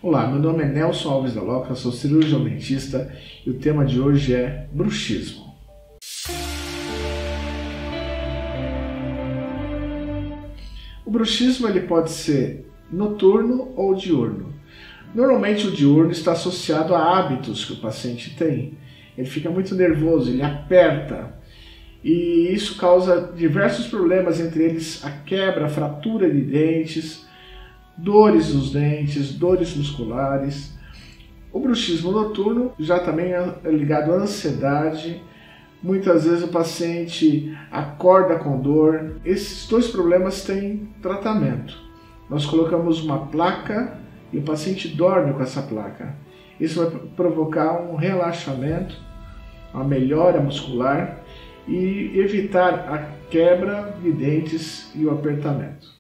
Olá, meu nome é Nelson Alves da Loca, sou cirurgião dentista e o tema de hoje é bruxismo. O bruxismo ele pode ser noturno ou diurno. Normalmente o diurno está associado a hábitos que o paciente tem. Ele fica muito nervoso, ele aperta e isso causa diversos problemas, entre eles a quebra, a fratura de dentes, dores nos dentes, dores musculares. O bruxismo noturno já também é ligado à ansiedade. Muitas vezes o paciente acorda com dor. Esses dois problemas têm tratamento. Nós colocamos uma placa e o paciente dorme com essa placa. Isso vai provocar um relaxamento, uma melhora muscular e evitar a quebra de dentes e o apertamento.